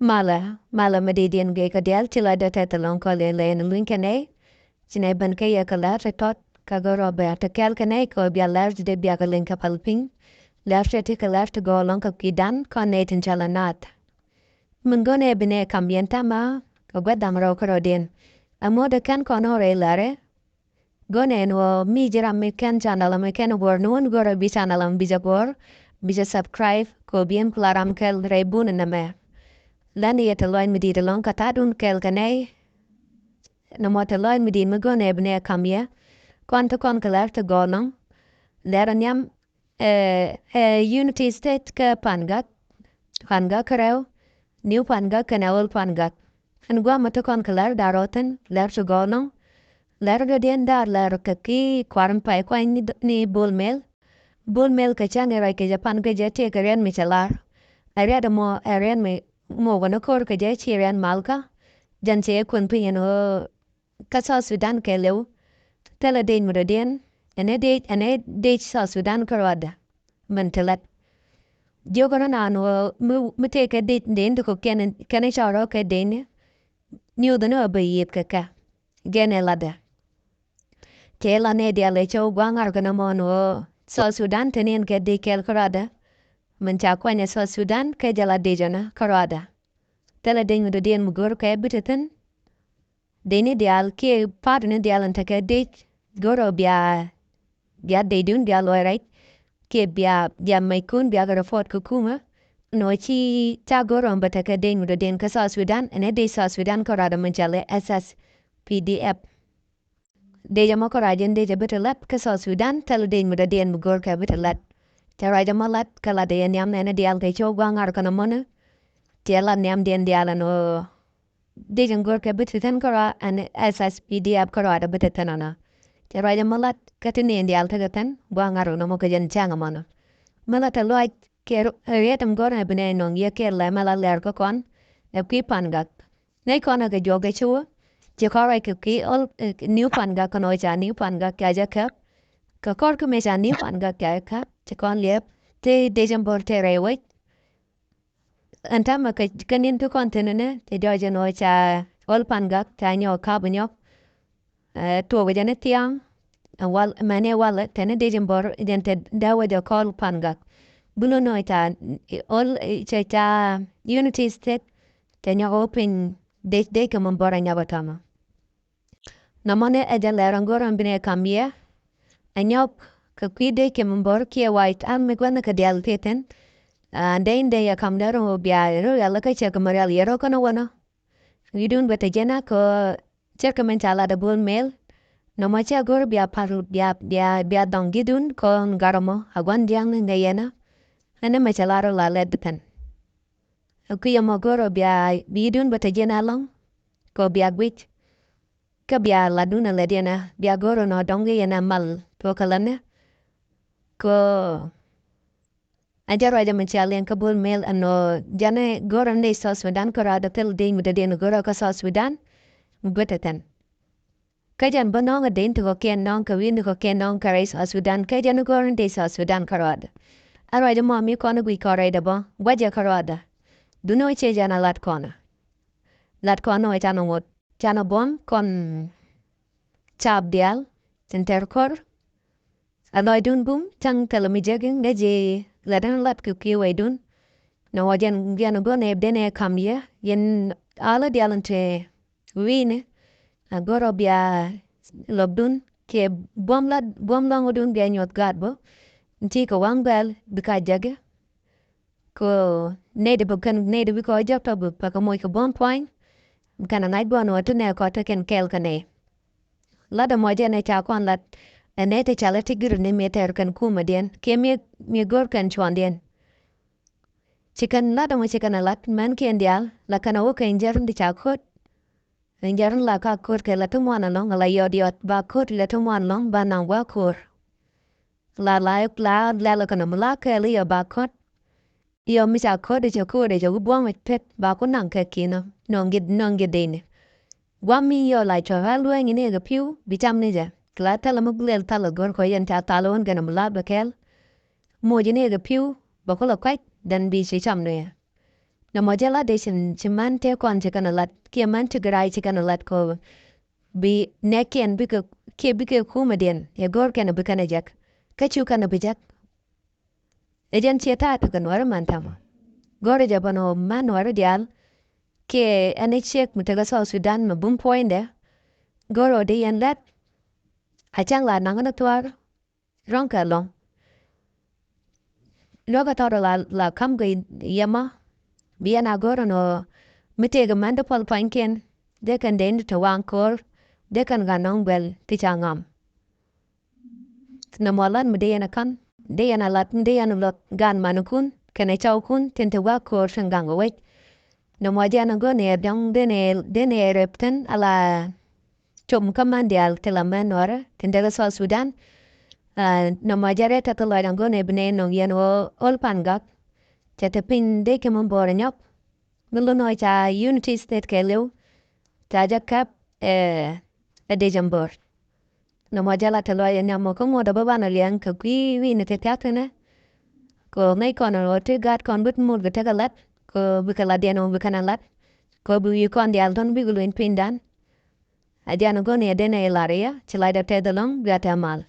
Mala Medidian Gay Cadel till I dated along Collie Lane and Linkane, Sine Bankaya Calata tot, Kagoro Beata Calcane, ko be a large de Biaga Linka Palping, left a tick left to go along of Kidan, Connate and Jalanat. Mungone bene cambientama, a wedam rocorodin, a moda can conore lare. Gone no mijera mekan channel mekan war no one gora bi channel bijagor, bija subscribe, ko bien claram kel rebun na me. Lani et loin midi de lon katadun kel ganay. No mot loin midi magon ebne kamye. Quanto con kalafta gonong. Leranyam Unity State ka pangak. Pangak kareo. New pangak and old pangak. And guamato con kalar daroten, lerto gonong. Lerto dien dar ler kaki quaram pai quain ni bull mel kachang era ke Japan ke jete karen michalar. Ariada mo arian me mo wana kor ka jay chiran malka jan che kun pian ho kasa Sudan ke lew tela dein mudadien ane de sa Sudan karwada mentelat jogana nano mu take de den to ken charo ke den new the no be ka gene lada tela ne dia le cho gwangar kana mono sa Sudan tenen ke de kel karada mencha kwanya sa Sudan ke jala dejana karada tela den do den mugur ke bitetan deni dial ke padne dial antake de goro bia de dun dia lo right ke bia maikun bia gara fort kukuma no chi ta goro ambatake den do den ka sa Sudan ene de sa Sudan karada menchale SS PDF deja mo korajen deja bitelat ka sa Sudan tela den muda den mugur ke bitelat teraja malat kala de nyam nene dial ke cho gwangar kana mona tiala nyam den diala no dejan gorka bititan kara and SSPDF kara da bititanana teraja malat katini dial tagatan gwangar no mo kajan changa mona malata loit ke retam gorna bene no ye ke la mala ler ko kon e ki pangak nei kona ga joga chuo je kara ke ki ol new pangak kono cha new pangak ka ja ka kor ko me cha new pangak ka je kon lep te dejan borte rewait antama ka kanin to kontenene te doja no cha ol pangak ta nyo kabunyo to wajane tiang wal mane wala tene dejan bor idente dawa de kol pangak bulo no ta ol cha Unity State te nyo open de ka mbora nyabatama namane ejale rangoran bine kamye anyop ka kwide ke mbor ke white am me gwana ka dial teten Ande ya kamdaro bia ro ya laka che kamaral yero kono wana yidun beta jena ko cerka mentala da bul mel no macha gor bia paru bia dong gidun kon garamo agwan diang ne yena ane machalaro la ledten akuya mo goro bia yidun beta jena long ko bia gwit ka bia laduna ledena bia goro no dongi yena mal to kalane ko Ajaro aja mencalian kabul mel ano jane goran de sa Sudan karada tel ding muda den gora ka sa Sudan beteten kajan banong den to ken non ka win ko ken non ka sa Sudan kajan goran de sa Sudan karada aro aja mami kona gui karada ba waja karada duno che jana lat kona jana mot jana bom kon chab dial tenter kor aloy dun bum tang telemi jaging neje ladan lat ku kiwe dun no wajan giano go ne dene kamye yen ala dialante wine agoro bia lobdun ke bom long dun bia nyot gadbo nti ko wangal bika jage ko nede bukan nede biko japta bu pa ko moy ko bom point kana night bo no to ne ko ta ken kel kane lada mo jene cha kon lat ene te chala tigir ne meter kan kuma den ke mi gor kan chwan den chikan lada mo chikan lat man ken dial la kana o kan jarun di cha khot jarun la ka khot ke la to mwana long la yodiot ba khot la to mwan long ba na wa khor la kana mala ke li ba khot yo mi cha khot de ko de jo bo met pet ba ko nang ke kina nong gid den wa mi yo la cha va lueng ne ga piu bitam ne ja kla tala muglel tala gor ko yen ta talon gana mula bakel mo jine ga piu bakola kwait dan bi shi cham ne Na mojala de man te kon chikana lat kia man tigrai chikana lat ko bi nekian bike kuma den ya gor kana bikana jak kachu kana bijak ejan cheta to kan war man tama gore jabano man war dial ke ane chek mutaga so Sudan ma bum poinde goro de yan lat achang la nangana tuar ronka long loga toro la kam ga yama biana goro no mitega manda pol panken de kan den to wankor de kan ga nong bel ti changam na molan me de yana kan de yana lat de yana lot gan manukun kene chau kun tente wa kor shangang wait no mo jana go ne dong de ne repten ala chum kamandial tela menora tende so Sudan no mo jare ta to la go ne bne no yen o ol pangak chete pin de ke mon bore nyop milu no cha unity state ke leu ta jakap de jambor no mo jala te lo yen mo ko mo da bana lian ka wi ne te tatene ko nei kono o te gat kon but mur te galat ko bikala deno bikana lat ko bu yu kon dial don bigulu in pindan adiano go ne dene ilaria chila da te dalong gata mal